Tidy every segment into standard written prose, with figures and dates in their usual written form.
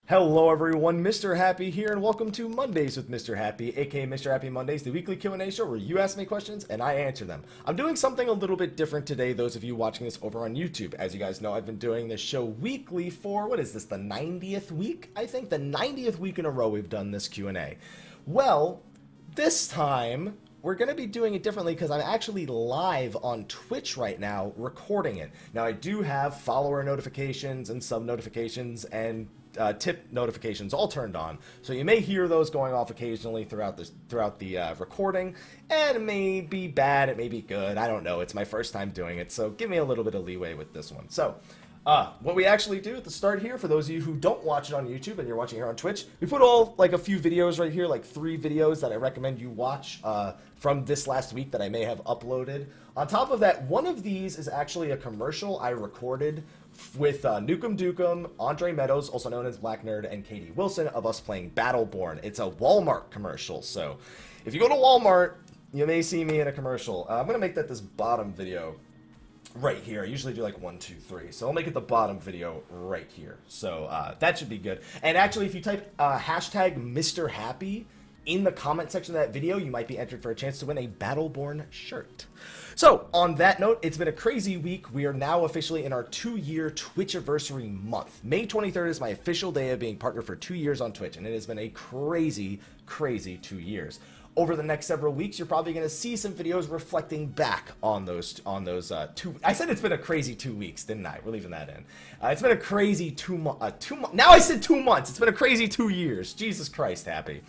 Hello everyone, Mrhappy here, and welcome to Mondays with Mrhappy, aka Mrhappy Mondays, the weekly Q&A show where you ask me questions and I answer them. I'm doing something a little bit different today, those of you watching this over on YouTube. As you guys know, I've been doing this show weekly for, what is this, the 90th week? I think the 90th week in a row we've done this Q&A. Well, this time we're going to be doing it differently because I'm actually live on Twitch right now recording it. Now I do have follower notifications and sub notifications and tip notifications all turned on, so you may hear those going off occasionally throughout the recording, and it may be bad, it may be good, I don't know. It's my first time doing it, so give me a little bit of leeway with this one. So what we actually do at the start here, for those of you who don't watch it on YouTube and you're watching here on Twitch, we put a few videos right here, like 3 videos that I recommend you watch from this last week that I may have uploaded. On top of that, one of these is actually a commercial I recorded with Nukem Dukem, Andre Meadows, also known as Black Nerd, and Katie Wilson, of us playing Battleborn. It's a Walmart commercial, so if you go to Walmart, you may see me in a commercial. I'm going to make that this bottom video right here. I usually do like 1, 2, 3, so I'll make it the bottom video right here. So that should be good. And actually, if you type hashtag Mrhappy in the comment section of that video, you might be entered for a chance to win a Battleborn shirt. So, on that note, it's been a crazy week. We are now officially in our 2-year Twitchiversary month. May 23rd is my official day of being partnered for 2 years on Twitch, and it has been a crazy, crazy 2 years. Over the next several weeks, you're probably going to see some videos reflecting back on those 2. I said it's been a crazy 2 weeks, didn't I? We're leaving that in. It's been a crazy 2 months. Now I said 2 months. It's been a crazy 2 years. Jesus Christ, Happy.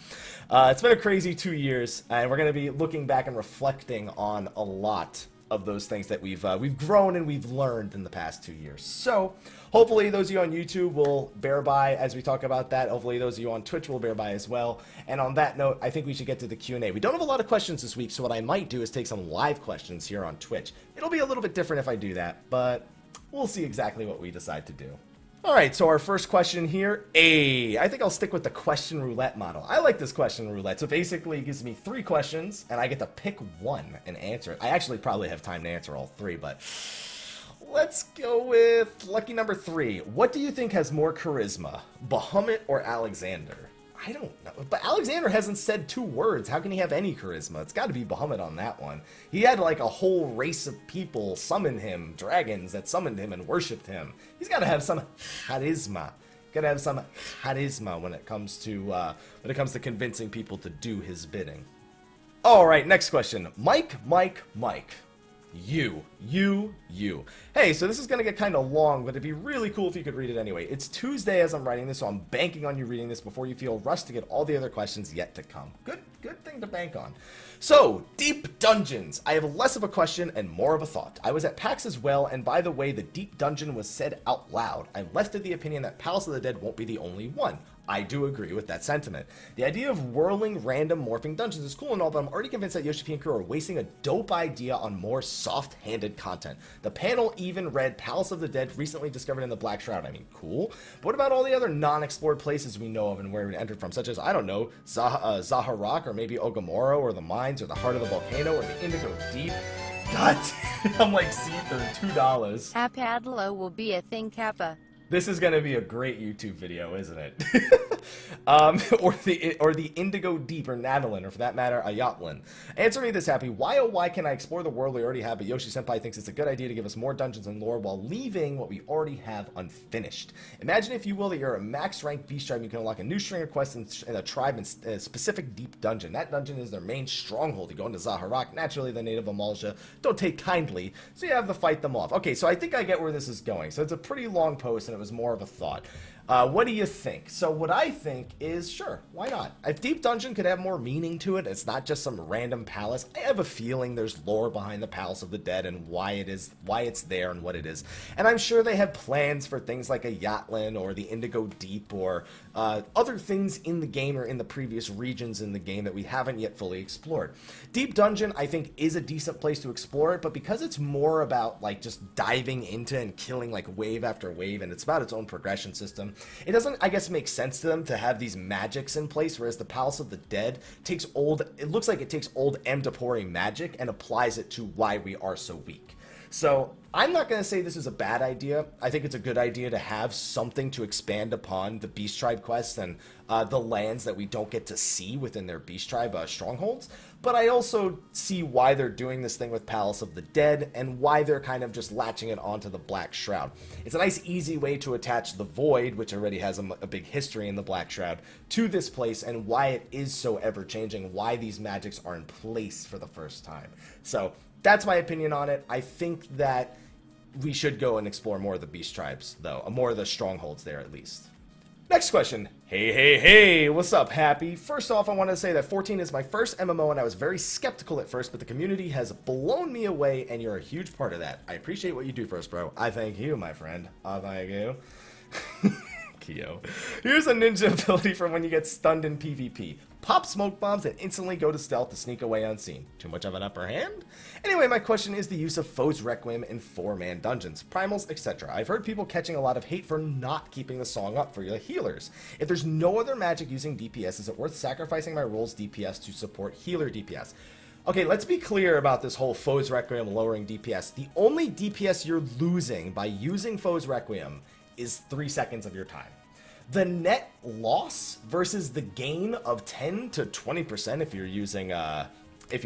It's been a crazy 2 years, and we're going to be looking back and reflecting on a lot of those things that we've grown and we've learned in the past 2 years. So hopefully those of you on YouTube will bear by as we talk about that. Hopefully those of you on Twitch will bear by as well. And on that note, I think we should get to the Q&A. We don't have a lot of questions this week, so what I might do is take some live questions here on Twitch. It'll be a little bit different if I do that, but we'll see exactly what we decide to do. Alright, so our first question here, I think I'll stick with the question roulette model. I like this question roulette. So basically it gives me 3 questions, and I get to pick one and answer it. I actually probably have time to answer all 3, but let's go with lucky number 3. What do you think has more charisma, Bahamut or Alexander? I don't know, but Alexander hasn't said 2 words. How can he have any charisma? It's got to be Bahamut on that one. He had like a whole race of people summon him, dragons that summoned him and worshipped him. He's got to have some charisma. Got to have some charisma when it comes to convincing people to do his bidding. All right, next question. Mike. You. Hey, so this is going to get kind of long, but it'd be really cool if you could read it anyway. It's Tuesday as I'm writing this, so I'm banking on you reading this before you feel rushed to get all the other questions yet to come. Good thing to bank on. So, Deep Dungeons. I have less of a question and more of a thought. I was at PAX as well, and by the way, the Deep Dungeon was said out loud. I left of the opinion that Palace of the Dead won't be the only one. I do agree with that sentiment. The idea of whirling random morphing dungeons is cool and all, but I'm already convinced that Yoshi P and crew are wasting a dope idea on more soft-handed content. The panel even read Palace of the Dead recently discovered in the Black Shroud. I mean, cool. But what about all the other non-explored places we know of and where we entered from, such as, I don't know, Zaharak, or maybe Ogamoro, or the mines, or the heart of the volcano, or the Indigo Deep? God, I'm like, see, they're $2. Apadlo will be a thing, Kappa. This is going to be a great YouTube video, isn't it? or the Indigo Deep, or Nadalin, or for that matter, a Yatlin. Answer me this, Happy. Why, oh why can I explore the world we already have, but Yoshi-senpai thinks it's a good idea to give us more dungeons and lore while leaving what we already have unfinished? Imagine, if you will, that you're a max-ranked beast tribe and you can unlock a new string of quests in a tribe in a specific deep dungeon. That dungeon is their main stronghold. You go into Zaharak, naturally the native Amalja don't take kindly, so you have to fight them off. Okay, so I think I get where this is going. So it's a pretty long post, and it was more of a thought. What do you think? So what I think is, sure, why not? If Deep Dungeon could have more meaning to it, it's not just some random palace. I have a feeling there's lore behind the Palace of the Dead and why it's there and what it is. And I'm sure they have plans for things like a Yatlin or the Indigo Deep or other things in the game or in the previous regions in the game that we haven't yet fully explored. Deep Dungeon, I think, is a decent place to explore it, but because it's more about like just diving into and killing like wave after wave, and it's about its own progression system, it doesn't, I guess, make sense to them to have these magics in place, whereas the Palace of the Dead takes it looks like it takes old Mdapori magic and applies it to why we are so weak. So I'm not going to say this is a bad idea. I think it's a good idea to have something to expand upon the Beast Tribe quests and the lands that we don't get to see within their Beast Tribe strongholds. But I also see why they're doing this thing with Palace of the Dead and why they're kind of just latching it onto the Black Shroud. It's a nice, easy way to attach the Void, which already has a big history in the Black Shroud, to this place and why it is so ever-changing, why these magics are in place for the first time. So that's my opinion on it. I think that we should go and explore more of the Beast Tribes, though. More of the strongholds there, at least. Next question. Hey, what's up, Happy? First off, I want to say that 14 is my first MMO, and I was very skeptical at first, but the community has blown me away, and you're a huge part of that. I appreciate what you do for us, bro. I thank you, my friend. I thank you. Kyo. Here's a ninja ability for when you get stunned in PvP. Pop smoke bombs and instantly go to stealth to sneak away unseen. Too much of an upper hand? Anyway, my question is the use of Foes Requiem in 4-man dungeons, primals, etc. I've heard people catching a lot of hate for not keeping the song up for your healers. If there's no other magic using DPS, is it worth sacrificing my role's DPS to support healer DPS? Okay, let's be clear about this whole Foes Requiem lowering DPS. The only DPS you're losing by using Foes Requiem is 3 seconds of your time. The net loss versus the gain of 10 to 20% if you're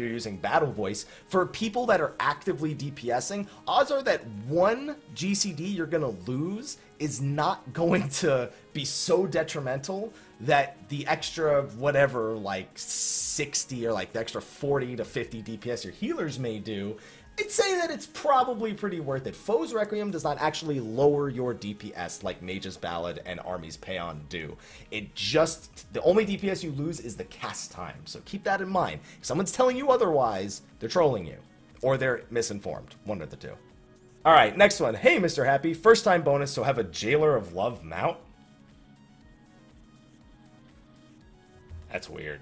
using Battle Voice for people that are actively DPSing, odds are that one GCD you're gonna lose is not going to be so detrimental that the extra whatever, like 60 or like the extra 40 to 50 DPS your healers may do, I'd say that it's probably pretty worth it. Foes Requiem does not actually lower your DPS like Mage's Ballad and Army's Paeon do. It just, the only DPS you lose is the cast time. So keep that in mind. If someone's telling you otherwise, they're trolling you. Or they're misinformed. One of the two. Alright, next one. Hey, Mr. Happy. First time bonus, so have a Jailer of Love mount? That's weird.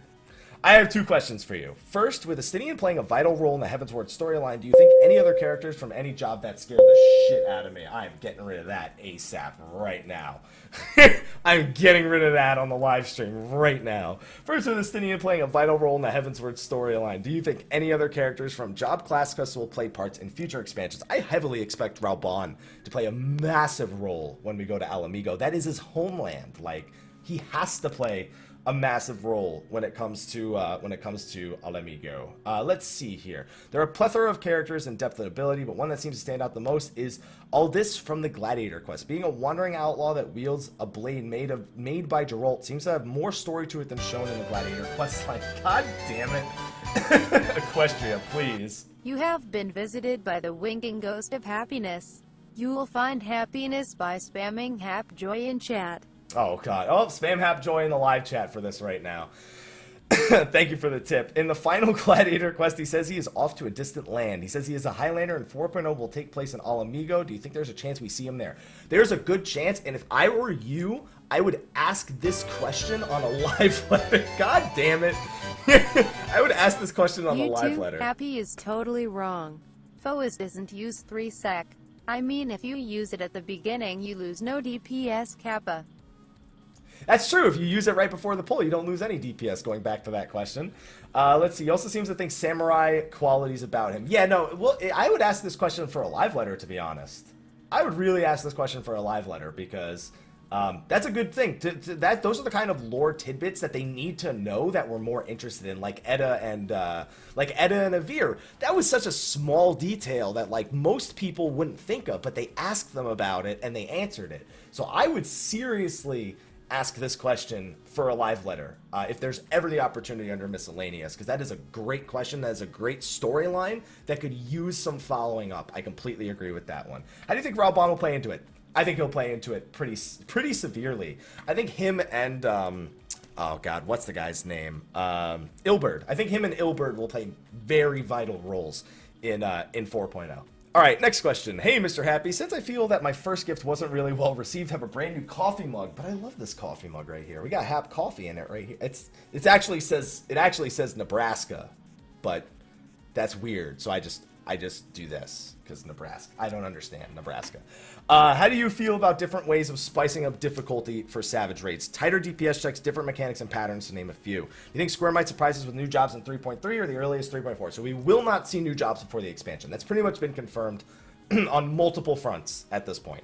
I have 2 questions for you. First, with Estinian playing a vital role in the Heavensward storyline, do you think any other characters from any job that scared the shit out of me? I'm getting rid of that ASAP right now. I'm getting rid of that on the live stream right now. First, with Estinian playing a vital role in the Heavensward storyline, do you think any other characters from job class quests will play parts in future expansions? I heavily expect Raubon to play a massive role when we go to Alamigo. That is his homeland. Like, he has to play a massive role when it comes to Alamigo. Let's see here. There are a plethora of characters in depth and ability, but one that seems to stand out the most is Aldis from the Gladiator quest. Being a wandering outlaw that wields a blade made by Geralt seems to have more story to it than shown in the Gladiator quest. Like, god damn it. Equestria, please. You have been visited by the winking ghost of happiness. You will find happiness by spamming Hapjoy in chat. Oh god. Oh, spam Hapjoy in the live chat for this right now. Thank you for the tip. In the final Gladiator quest, he says he is off to a distant land. He says he is a Highlander and 4.0 will take place in Alamigo. Do you think there's a chance we see him there? There's a good chance, and if I were you, I would ask this question on a live letter. God damn it. I would ask this question on the live letter. Happy is totally wrong. Foes doesn't use 3 sec. I mean, if you use it at the beginning, you lose no DPS kappa. That's true. If you use it right before the pull, you don't lose any DPS, going back to that question. Let's see. He also seems to think samurai qualities about him. Yeah, no, well, I would ask this question for a live letter, to be honest. I would really ask this question for a live letter, because that's a good thing. Those are the kind of lore tidbits that they need to know that we're more interested in, like Edda and Avir. That was such a small detail that like most people wouldn't think of, but they asked them about it and they answered it. So I would seriously ask this question for a live letter if there's ever the opportunity under miscellaneous, because that is a great question. That is a great storyline that could use some following up. I completely agree with that one. How do you think Raubon will play into it? I think he'll play into it pretty severely. I think him and oh god, what's the guy's name? Ilberd. I think him and Ilberd will play very vital roles in 4.0. All right, next question. Hey, Mr. Happy. Since I feel that my first gift wasn't really well received, I have a brand new coffee mug. But I love this coffee mug right here. We got Hap coffee in it right here. It actually says Nebraska, but that's weird. So I just do this because Nebraska. I don't understand Nebraska. How do you feel about different ways of spicing up difficulty for Savage raids? Tighter DPS checks, different mechanics and patterns, to name a few. You think Square might surprise us with new jobs in 3.3 or the earliest 3.4? So we will not see new jobs before the expansion. That's pretty much been confirmed on multiple fronts at this point.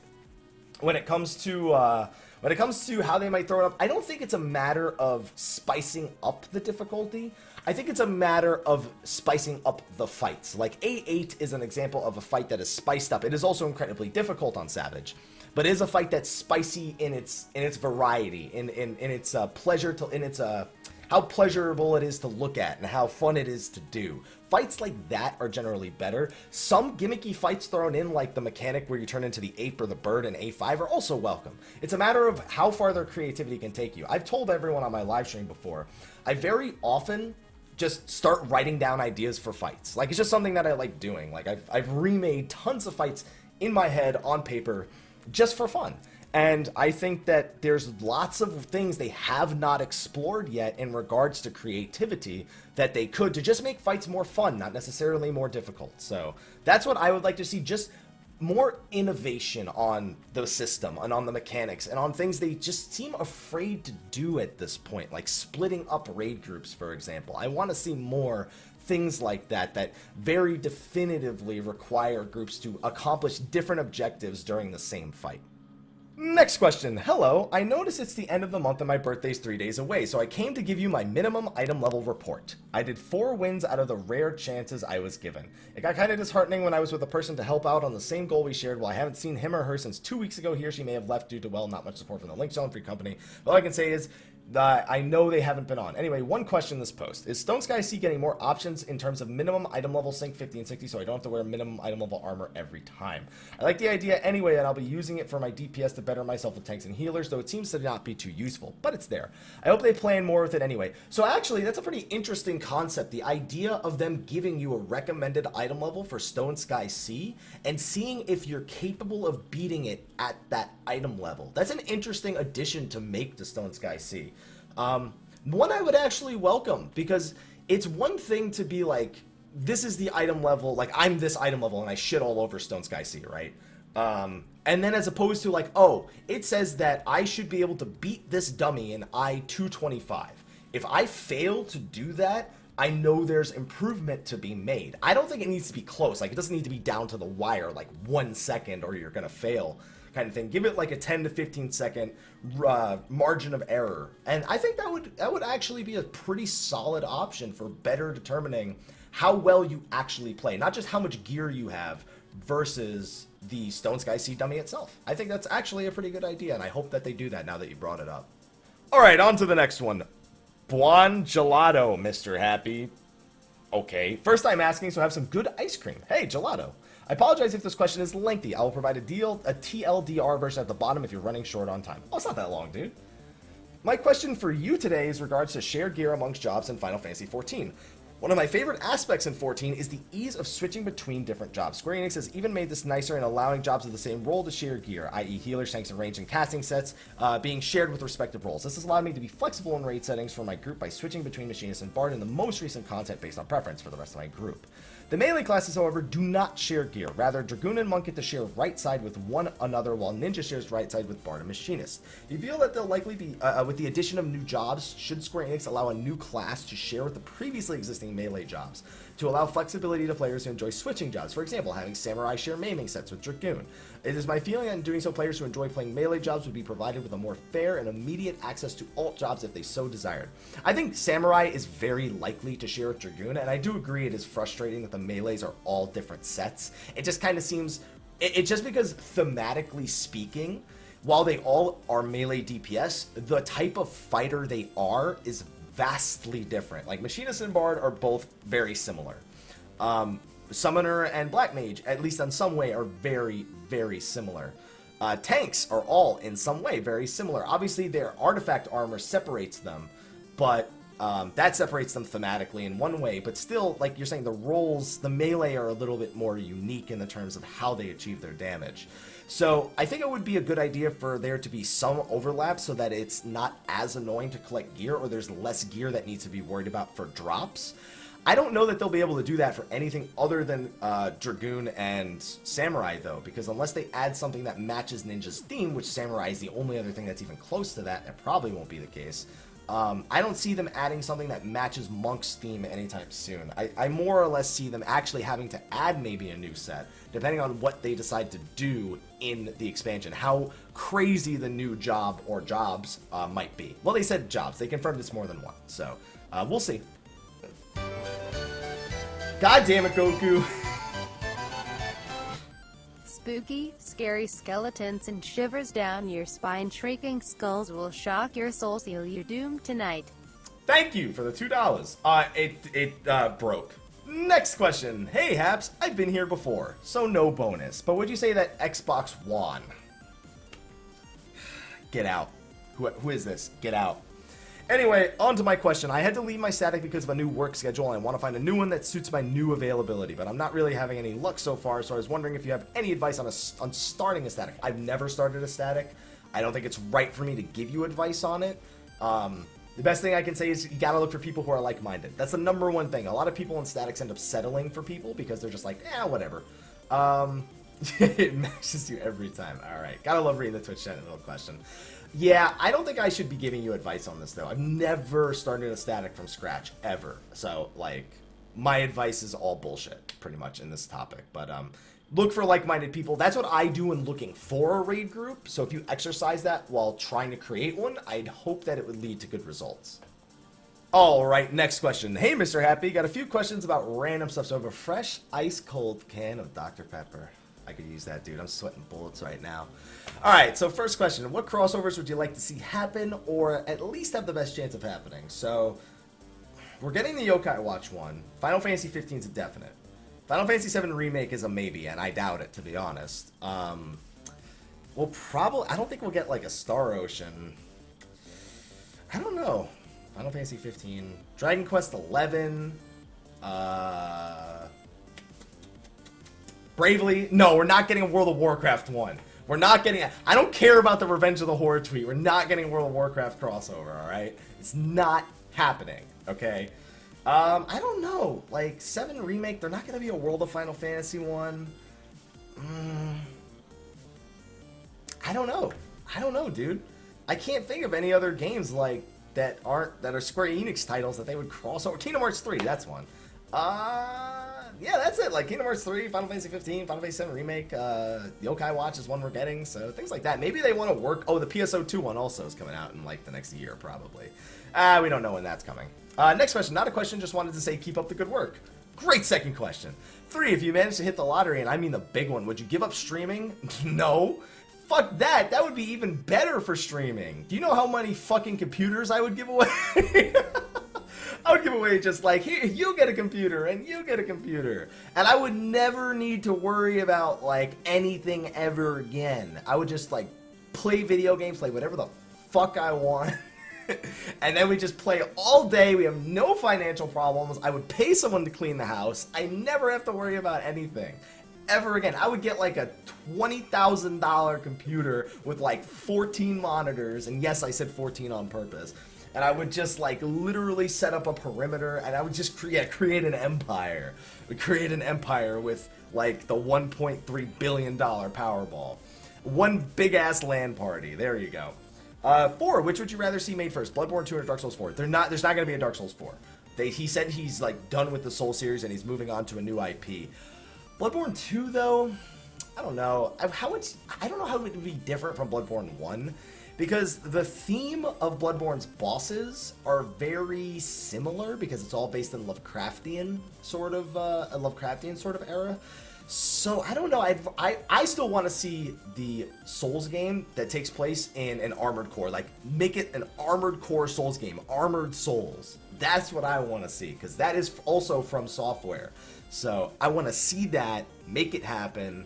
When it comes to how they might throw it up, I don't think it's a matter of spicing up the difficulty. I think it's a matter of spicing up the fights. Like A8 is an example of a fight that is spiced up. It is also incredibly difficult on Savage, but it is a fight that's spicy in its variety, in its pleasure to how pleasurable it is to look at and how fun it is to do. Fights like that are generally better. Some gimmicky fights thrown in, like the mechanic where you turn into the ape or the bird in A5, are also welcome. It's a matter of how far their creativity can take you. I've told everyone on my live stream before, I very often just start writing down ideas for fights. Like, it's just something that I like doing. Like, I've remade tons of fights in my head on paper just for fun. And I think that there's lots of things they have not explored yet in regards to creativity that they could to just make fights more fun, not necessarily more difficult. So that's what I would like to see, just more innovation on the system and on the mechanics and on things they just seem afraid to do at this point, like splitting up raid groups, for example. I want to see more things like that that very definitively require groups to accomplish different objectives during the same fight. Next question. Hello, I noticed it's the end of the month and my birthday's 3 days away, so I came to give you my minimum item level report. I did 4 wins out of the rare chances I was given. It got kind of disheartening when I was with a person to help out on the same goal we shared. While I haven't seen him or her since 2 weeks ago, he or she may have left due to, well, not much support from the Link Zone Free Company. All I can say is I know they haven't been on. Anyway, one question in this post. Is Stone Sky C getting more options in terms of minimum item level sync 50 and 60 so I don't have to wear minimum item level armor every time? I like the idea anyway, and I'll be using it for my DPS to better myself with tanks and healers, though it seems to not be too useful, but it's there. I hope they plan more with it anyway. So actually, that's a pretty interesting concept, the idea of them giving you a recommended item level for Stone Sky C and seeing if you're capable of beating it at that item level. That's an interesting addition to make to Stone Sky C. One I would actually welcome, because it's one thing to be like, this is the item level, like I'm this item level and I shit all over Stone Sky C, right? And then as opposed to like, oh, it says that I should be able to beat this dummy in I-225. If I fail to do that, I know there's improvement to be made. I don't think it needs to be close. Like, it doesn't need to be down to the wire, like 1 second or you're gonna fail kind of thing. Give it like a 10 to 15 second margin of error. And I think that would actually be a pretty solid option for better determining how well you actually play. Not just how much gear you have versus the Stone Sky C dummy itself. I think that's actually a pretty good idea, and I hope that they do that now that you brought it up. Alright, on to the next one. Buon Gelato, Mr. Happy. Okay, first time asking, so have some good ice cream. Hey, gelato. I apologize if this question is lengthy. I will provide a TLDR version at the bottom if you're running short on time. Oh, it's not that long, dude. My question for you today is regards to shared gear amongst jobs in Final Fantasy XIV. One of my favorite aspects in 14 is the ease of switching between different jobs. Square Enix has even made this nicer in allowing jobs of the same role to share gear, i.e. healers, tanks, and range and casting sets being shared with respective roles. This has allowed me to be flexible in raid settings for my group by switching between Machinist and Bard in the most recent content based on preference for the rest of my group. The melee classes, however, do not share gear. Rather, Dragoon and Monk get to share right side with one another, while Ninja shares right side with Bard and Machinist. Do you feel that they'll likely be, with the addition of new jobs, should Square Enix allow a new class to share with the previously existing melee jobs, to allow flexibility to players who enjoy switching jobs, for example, having Samurai share maiming sets with Dragoon? It is my feeling that in doing so, players who enjoy playing melee jobs would be provided with a more fair and immediate access to alt jobs if they so desired. I think Samurai is very likely to share with Dragoon, and I do agree it is frustrating that the melees are all different sets. It just kind of seems, it just because thematically speaking, while they all are melee DPS, the type of fighter they are is vastly different. Like, Machinist and Bard are both very similar. Summoner and Black Mage, at least in some way, are very, very similar. Tanks are all, in some way, very similar. Obviously, their artifact armor separates them, but that separates them thematically in one way, but still, like you're saying, the roles, the melee are a little bit more unique in the terms of how they achieve their damage. So I think it would be a good idea for there to be some overlap so that it's not as annoying to collect gear, or there's less gear that needs to be worried about for drops. I don't know that they'll be able to do that for anything other than Dragoon and Samurai, though, because unless they add something that matches Ninja's theme, which Samurai is the only other thing that's even close to that, it probably won't be the case. I don't see them adding something that matches Monk's theme anytime soon. I more or less see them actually having to add maybe a new set, depending on what they decide to do in the expansion, how crazy the new job or jobs might be. Well, they said jobs. They confirmed it's more than one, so we'll see. God damn it, Goku. Spooky, scary skeletons and shivers down your spine. Shrieking skulls will shock your soul, seal your doom tonight. Thank you for the $2. It broke. Next question. Hey, Haps, I've been here before, so no bonus. But would you say that Xbox won? Get out. Who is this? Get out. Anyway, on to my question. I had to leave my static because of a new work schedule, and I want to find a new one that suits my new availability, but I'm not really having any luck so far, so I was wondering if you have any advice on starting a static. I've never started a static. I don't think it's right for me to give you advice on it. The best thing I can say is you gotta look for people who are like-minded. That's the number one thing. A lot of people in statics end up settling for people because they're just like, whatever. It matches you every time. Alright, gotta love reading the Twitch chat. Little question. Yeah, I don't think I should be giving you advice on this, though. I've never started a static from scratch, ever. So, like, my advice is all bullshit, pretty much, in this topic. But, look for like-minded people. That's what I do in looking for a raid group. So if you exercise that while trying to create one, I'd hope that it would lead to good results. Alright, next question. Hey, Mr. Happy, got a few questions about random stuff. So I have a fresh, ice-cold can of Dr. Pepper. I could use that, dude. I'm sweating bullets right now. Alright, so first question. What crossovers would you like to see happen, or at least have the best chance of happening? So, we're getting the Yokai Watch one. Final Fantasy 15 is a definite. Final Fantasy 7 Remake is a maybe, and I doubt it, to be honest. We'll probably... I don't think we'll get, like, a Star Ocean. I don't know. Final Fantasy 15. Dragon Quest 11. Bravely. No, we're not getting a World of Warcraft one. We're not getting... I don't care about the Revenge of the Horde tweet. We're not getting a World of Warcraft crossover, alright? It's not happening, okay? I don't know. Like, 7 Remake, they're not going to be a World of Final Fantasy one. I don't know. I don't know, dude. I can't think of any other games, like, that are Square Enix titles that they would cross over. Kingdom Hearts 3, that's one. Yeah, that's it. Like, Kingdom Hearts 3, Final Fantasy 15, Final Fantasy 7 Remake, Yokai Watch is one we're getting, so things like that. Maybe they want to work... Oh, the PSO2 one also is coming out in, like, the next year, probably. We don't know when that's coming. Next question. Not a question, just wanted to say keep up the good work. Great second question. 3, if you managed to hit the lottery, and I mean the big one, would you give up streaming? No. Fuck that. That would be even better for streaming. Do you know how many fucking computers I would give away? I would give away just like, here, you get a computer, and you get a computer. And I would never need to worry about, like, anything ever again. I would just, like, play video games, play whatever the fuck I want. And then we just play all day. We have no financial problems. I would pay someone to clean the house. I never have to worry about anything ever again. I would get like a $20,000 computer with like 14 monitors. And yes, I said 14 on purpose. And I would just like literally set up a perimeter, and I would just create an empire. We'd create an empire with like the $1.3 billion Powerball. One big ass LAN party. There you go. 4, which would you rather see made first? Bloodborne 2 or Dark Souls 4? There's not going to be a Dark Souls 4. He said he's like done with the Soul series and he's moving on to a new IP. Bloodborne 2 though, I don't know. I don't know how it would be different from Bloodborne 1, because the theme of Bloodborne's bosses are very similar because it's all based in Lovecraftian sort of era. So, I don't know, I still want to see the Souls game that takes place in an Armored Core. Like, make it an Armored Core Souls game. Armored Souls. That's what I want to see, because that is also from Software. So, I want to see that, make it happen,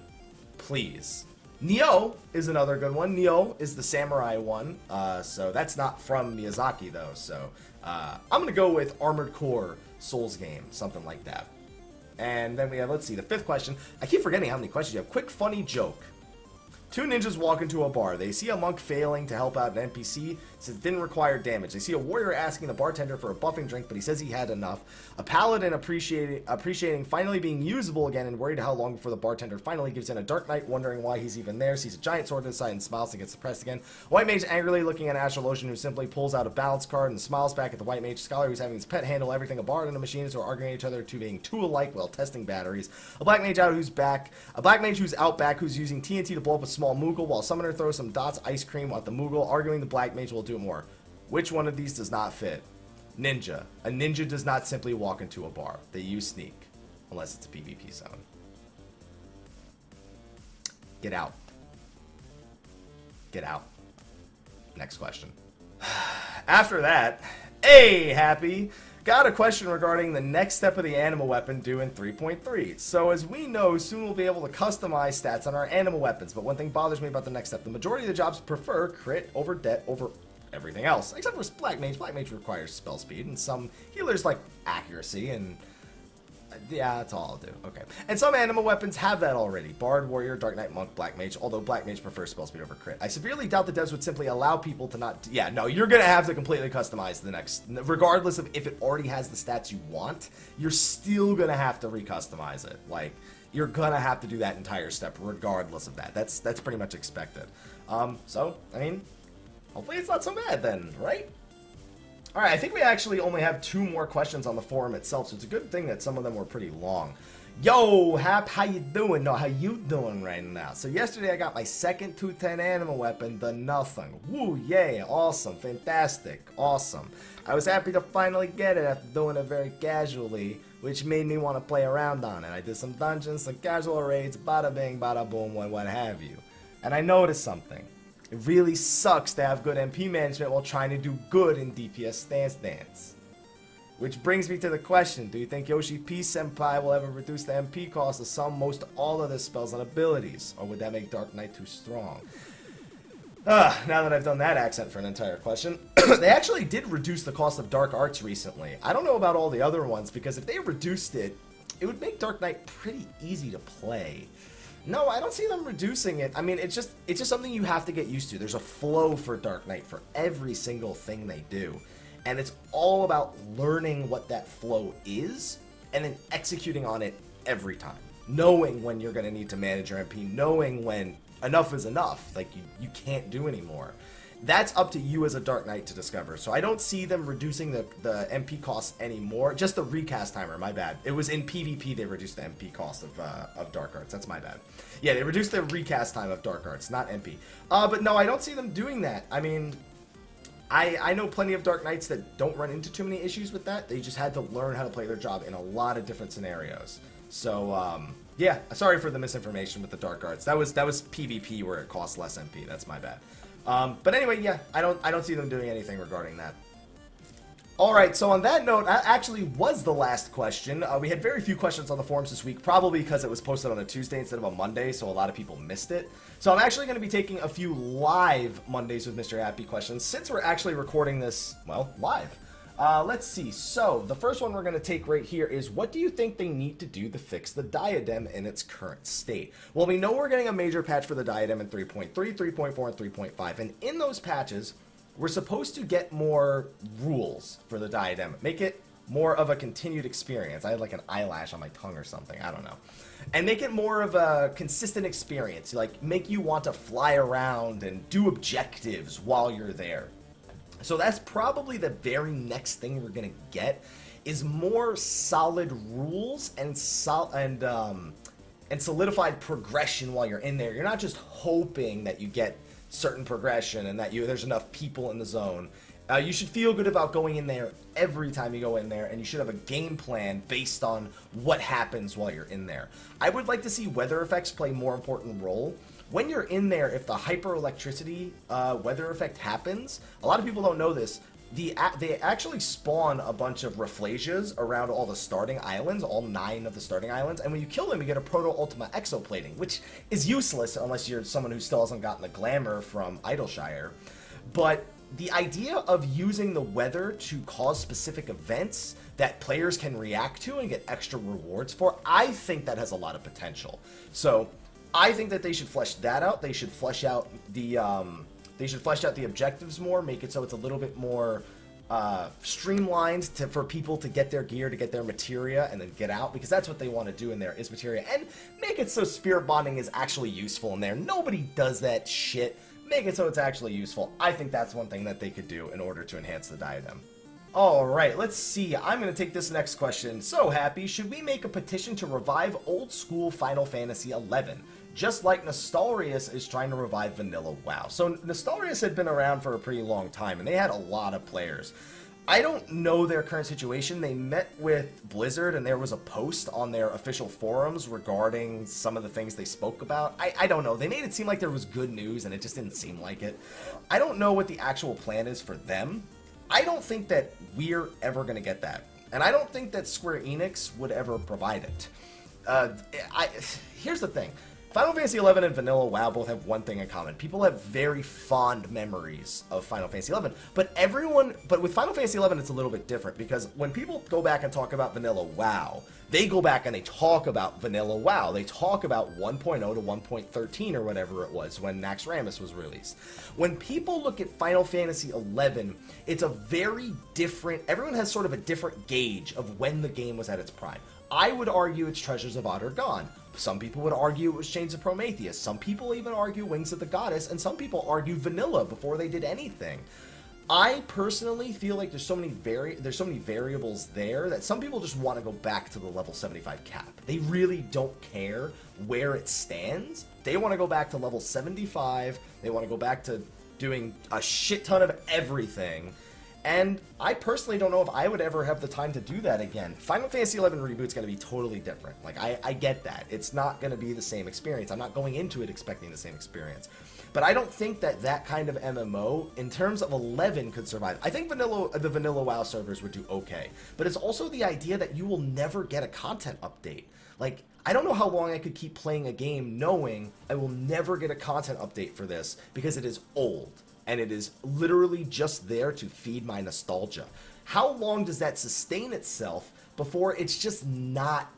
please. Nioh is another good one. Nioh is the samurai one, so that's not from Miyazaki, though. So, I'm going to go with Armored Core Souls game, something like that. And then we have, let's see, the 5th question. I keep forgetting how many questions you have. Quick funny joke. Two ninjas walk into a bar. They see a monk failing to help out an NPC since it didn't require damage. They see a warrior asking the bartender for a buffing drink, but he says he had enough. A paladin appreciating finally being usable again and worried how long before the bartender finally gives in. A dark knight wondering why he's even there. Sees a giant sword inside and smiles and gets suppressed again. White mage angrily looking at Astrologian, who simply pulls out a balance card and smiles back at the white mage. Scholar who's having his pet handle everything. A bard and a machinist who are arguing each other to being too alike while testing batteries. A black mage who's out back who's using TNT to blow up a small Moogle while summoner throws some dots ice cream at the Moogle, arguing the black mage will do more. Which one of these does not fit? Ninja. A ninja does not simply walk into a bar. They use sneak. Unless it's a PvP zone. Get out. Get out. Next question. After that, hey, Happy! Got a question regarding the next step of the animal weapon due in 3.3. So as we know, soon we'll be able to customize stats on our animal weapons, but one thing bothers me about the next step. The majority of the jobs prefer crit over det over everything else, except for black mage. Black mage requires spell speed, and some healers like accuracy, and yeah, that's all I'll do. Okay. And some animal weapons have that already. Bard, warrior, dark knight, monk, black mage, although black mage prefers spell speed over crit. I severely doubt the devs would simply allow people to not... Yeah, no, you're going to have to completely customize the next... Regardless of if it already has the stats you want, you're still going to have to recustomize it. Like, you're going to have to do that entire step regardless of that. That's pretty much expected. So, I mean, hopefully it's not so bad then, right? Alright, I think we actually only have 2 more questions on the forum itself, so it's a good thing that some of them were pretty long. Yo, Hap, how you doing? No, how you doing right now? So yesterday I got my second 210 animal weapon, the Nothing. Woo, yay, awesome, fantastic, awesome. I was happy to finally get it after doing it very casually, which made me want to play around on it. I did some dungeons, some casual raids, bada bing, bada boom, what have you. And I noticed something. It really sucks to have good MP management while trying to do good in DPS Stance Dance. Which brings me to the question, do you think Yoshi P Senpai will ever reduce the MP cost of some, most, all of the spells and abilities? Or would that make Dark Knight too strong? Now that I've done that accent for an entire question, they actually did reduce the cost of Dark Arts recently. I don't know about all the other ones, because if they reduced it, it would make Dark Knight pretty easy to play. No, I don't see them reducing it. I mean, it's just something you have to get used to. There's a flow for Dark Knight for every single thing they do. And it's all about learning what that flow is and then executing on it every time. Knowing when you're going to need to manage your MP, knowing when enough is enough, like you can't do anymore. That's up to you as a Dark Knight to discover. So I don't see them reducing the MP costs anymore. Just the recast timer, my bad. It was in PvP they reduced the MP cost of Dark Arts. That's my bad. Yeah, they reduced the recast time of Dark Arts, not MP. But no, I don't see them doing that. I mean, I know plenty of Dark Knights that don't run into too many issues with that. They just had to learn how to play their job in a lot of different scenarios. So, yeah, sorry for the misinformation with the Dark Arts. That was PvP where it costs less MP. That's my bad. But anyway, yeah, I don't see them doing anything regarding that. Alright, so on that note, that actually was the last question. We had very few questions on the forums this week, probably because it was posted on a Tuesday instead of a Monday, so a lot of people missed it. So I'm actually going to be taking a few live Mondays with Mr. Happy questions, since we're actually recording this, well, live. Let's see. So, the first one we're going to take right here is, what do you think they need to do to fix the Diadem in its current state? Well, we know we're getting a major patch for the Diadem in 3.3, 3.4, and 3.5, and in those patches, we're supposed to get more rules for the Diadem. Make it more of a continued experience. I had like an eyelash on my tongue or something. I don't know. And make it more of a consistent experience. Like, make you want to fly around and do objectives while you're there. So that's probably the very next thing we're going to get, is more solid rules and solidified progression while you're in there. You're not just hoping that you get certain progression and that there's enough people in the zone. You should feel good about going in there every time you go in there, and you should have a game plan based on what happens while you're in there. I would like to see weather effects play a more important role. When you're in there, if the hyper-electricity weather effect happens, a lot of people don't know this, they actually spawn a bunch of Rafflesias around all the starting islands, all 9 of the starting islands, and when you kill them, you get a Proto-Ultima Exoplating, which is useless unless you're someone who still hasn't gotten the glamour from Idleshire. But the idea of using the weather to cause specific events that players can react to and get extra rewards for, I think that has a lot of potential. So, I think that they should flesh that out. They should flesh out the objectives more, make it so it's a little bit more streamlined for people to get their gear, to get their materia, and then get out, because that's what they want to do in there is materia, and make it so spirit bonding is actually useful in there. Nobody does that shit. Make it so it's actually useful. I think that's one thing that they could do in order to enhance the diadem. Alright, let's see. I'm going to take this next question. So, Happy, should we make a petition to revive old school Final Fantasy XI? Just like Nostalrius is trying to revive Vanilla WoW. So, Nostalrius had been around for a pretty long time, and they had a lot of players. I don't know their current situation. They met with Blizzard, and there was a post on their official forums regarding some of the things they spoke about. I don't know. They made it seem like there was good news, and it just didn't seem like it. I don't know what the actual plan is for them. I don't think that we're ever going to get that. And I don't think that Square Enix would ever provide it. Here's the thing. Final Fantasy XI and Vanilla WoW both have one thing in common. People have very fond memories of Final Fantasy XI. But with Final Fantasy XI, it's a little bit different, because when people go back and talk about Vanilla WoW, they go back and they talk about Vanilla WoW. They talk about 1.0 to 1.13 or whatever it was when Naxxramas was released. When people look at Final Fantasy XI, it's a very different, everyone has sort of a different gauge of when the game was at its prime. I would argue it's Treasures of Otter Gone. Some people would argue it was Chains of Prometheus. Some people even argue Wings of the Goddess, and some people argue Vanilla before they did anything. I personally feel like there's so many variables there that some people just want to go back to the level 75 cap. They really don't care where it stands. They want to go back to level 75. They want to go back to doing a shit ton of everything. And I personally don't know if I would ever have the time to do that again. Final Fantasy XI Reboot's going to be totally different. Like, I get that. It's not going to be the same experience. I'm not going into it expecting the same experience. But I don't think that that kind of MMO, in terms of 11, could survive. I think the Vanilla WoW servers would do okay. But it's also the idea that you will never get a content update. Like, I don't know how long I could keep playing a game knowing I will never get a content update for this because it is old. And it is literally just there to feed my nostalgia. How long does that sustain itself before it's just not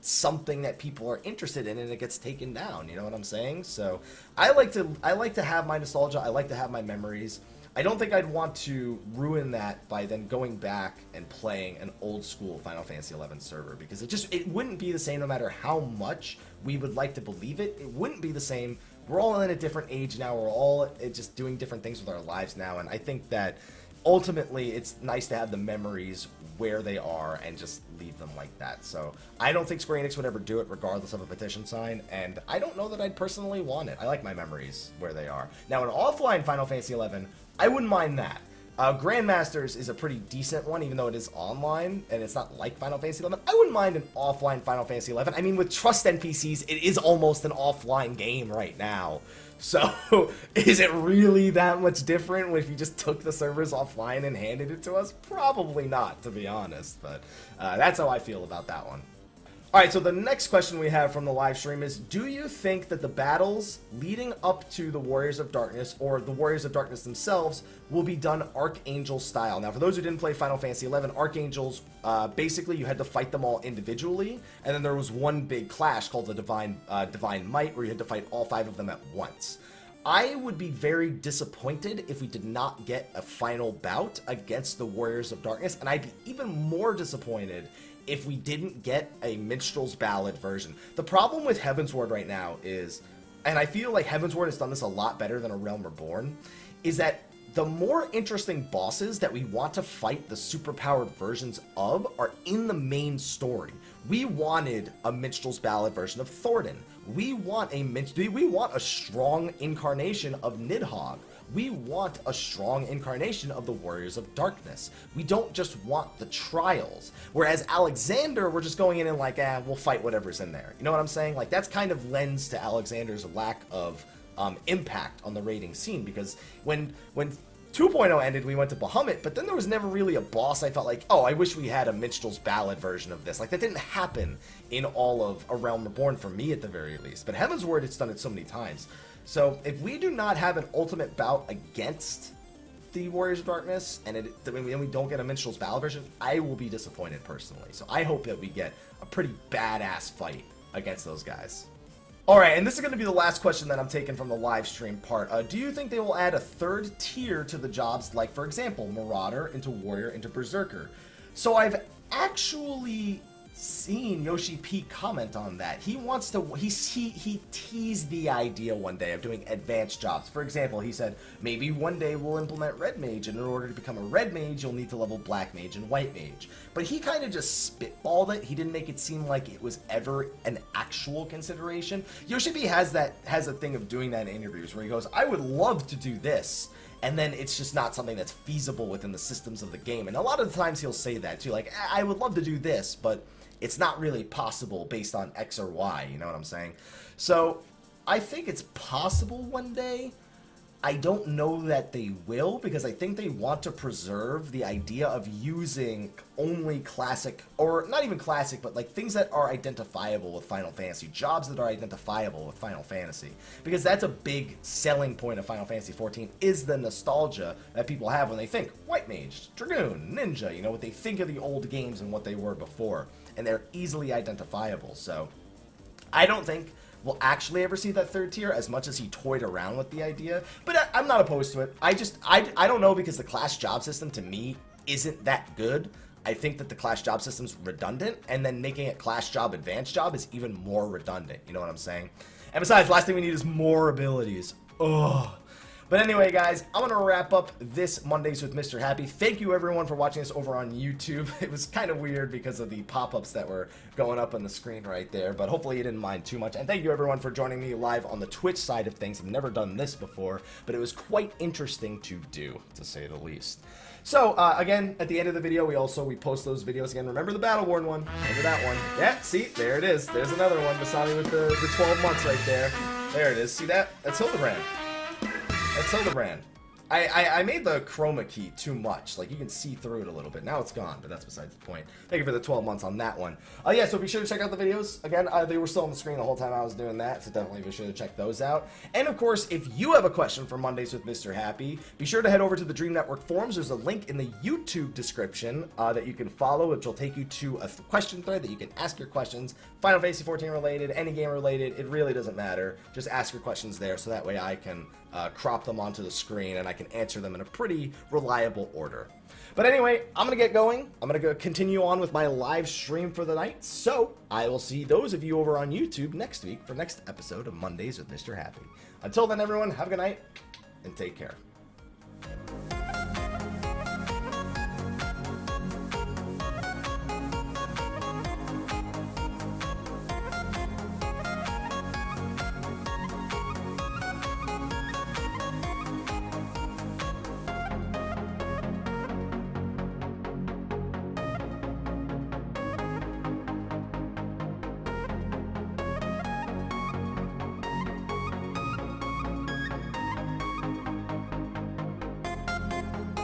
something that people are interested in and it gets taken down? You know what I'm saying? So I like to have my nostalgia. I like to have my memories. I don't think I'd want to ruin that by then going back and playing an old school Final Fantasy XI server, because it wouldn't be the same no matter how much we would like to believe it. It wouldn't be the same. We're all in a different age now. We're all just doing different things with our lives now. And I think that ultimately it's nice to have the memories where they are and just leave them like that. So I don't think Square Enix would ever do it regardless of a petition sign. And I don't know that I'd personally want it. I like my memories where they are. Now, an offline Final Fantasy XI, I wouldn't mind that. Grandmasters is a pretty decent one, even though it is online, and it's not like Final Fantasy XI. I wouldn't mind an offline Final Fantasy XI. I mean, with Trust NPCs, it is almost an offline game right now. So, is it really that much different if you just took the servers offline and handed it to us? Probably not, to be honest, but that's how I feel about that one. Alright, so the next question we have from the live stream is, do you think that the battles leading up to the Warriors of Darkness, or the Warriors of Darkness themselves, will be done Archangel style? Now, for those who didn't play Final Fantasy XI, Archangels, basically you had to fight them all individually, and then there was one big clash called the Divine Might, where you had to fight all 5 of them at once. I would be very disappointed if we did not get a final bout against the Warriors of Darkness, and I'd be even more disappointed if we didn't get a Minstrel's Ballad version. The problem with Heavensward right now is, and I feel like Heavensward has done this a lot better than A Realm Reborn, is that the more interesting bosses that we want to fight the superpowered versions of are in the main story. We wanted a Minstrel's Ballad version of Thornton. We want a strong incarnation of Nidhogg. We want a strong incarnation of the Warriors of Darkness. We don't just want the trials. Whereas Alexander, we're just going in and like, we'll fight whatever's in there. You know what I'm saying? Like, that's kind of lends to Alexander's lack of impact on the raiding scene, because when 2.0 ended, we went to Bahamut, but then there was never really a boss I felt like, oh, I wish we had a Minstrel's Ballad version of this. Like, that didn't happen in all of A Realm Reborn for me, at the very least. But Heavensward, it's done it so many times. So if we do not have an ultimate bout against the Warriors of Darkness, and we don't get a Minstrel's Ballad version, I will be disappointed personally. So I hope that we get a pretty badass fight against those guys. Alright, and this is going to be the last question that I'm taking from the live stream part. Do you think they will add a third tier to the jobs, like, for example, Marauder into Warrior into Berserker? So I've actually seen Yoshi P comment on that. He wants to, he teased the idea one day of doing advanced jobs. For example, he said, maybe one day we'll implement Red Mage, and in order to become a Red Mage, you'll need to level Black Mage and White Mage. But he kind of just spitballed it. He didn't make it seem like it was ever an actual consideration. Yoshi P has a thing of doing that in interviews where he goes, I would love to do this, and then it's just not something that's feasible within the systems of the game. And a lot of the times he'll say that too, like, I would love to do this, but it's not really possible based on X or Y, you know what I'm saying? So, I think it's possible one day. I don't know that they will, because I think they want to preserve the idea of using only classic, or not even classic, but like things that are identifiable with Final Fantasy, jobs that are identifiable with Final Fantasy. Because that's a big selling point of Final Fantasy XIV, is the nostalgia that people have when they think White Mage, Dragoon, Ninja, you know, what they think of the old games and what they were before. And they're easily identifiable, so I don't think we'll actually ever see that third tier as much as he toyed around with the idea, but I'm not opposed to it. I don't know, because the class job system to me isn't that good. I think that the class job system's redundant, and then making it class job advanced job is even more redundant, you know what I'm saying? And besides, last thing we need is more abilities. Ugh. But anyway, guys, I'm going to wrap up this Mondays with Mr. Happy. Thank you, everyone, for watching us over on YouTube. It was kind of weird because of the pop-ups that were going up on the screen right there, but hopefully you didn't mind too much. And thank you, everyone, for joining me live on the Twitch side of things. I've never done this before, but it was quite interesting to do, to say the least. So, again, at the end of the video, we post those videos again. Remember the Battle-Worn one? Remember that one? Yeah, see? There it is. There's another one. Masami with the 12 months right there. There it is. See that? That's Hildebrand. That's Hildebrand. I made the chroma key too much. Like, you can see through it a little bit. Now it's gone, but that's besides the point. Thank you for the 12 months on that one. Yeah, so be sure to check out the videos. Again, they were still on the screen the whole time I was doing that, so definitely be sure to check those out. And, of course, if you have a question for Mondays with Mr. Happy, be sure to head over to the Dream Network forums. There's a link in the YouTube description that you can follow, which will take you to a question thread that you can ask your questions. Final Fantasy XIV related, any game related, it really doesn't matter. Just ask your questions there, so that way I can crop them onto the screen and I can answer them in a pretty reliable order. But anyway, I'm going to get going. I'm going to go continue on with my live stream for the night. So I will see those of you over on YouTube next week for next episode of Mondays with Mr. Happy. Until then, everyone, have a good night and take care.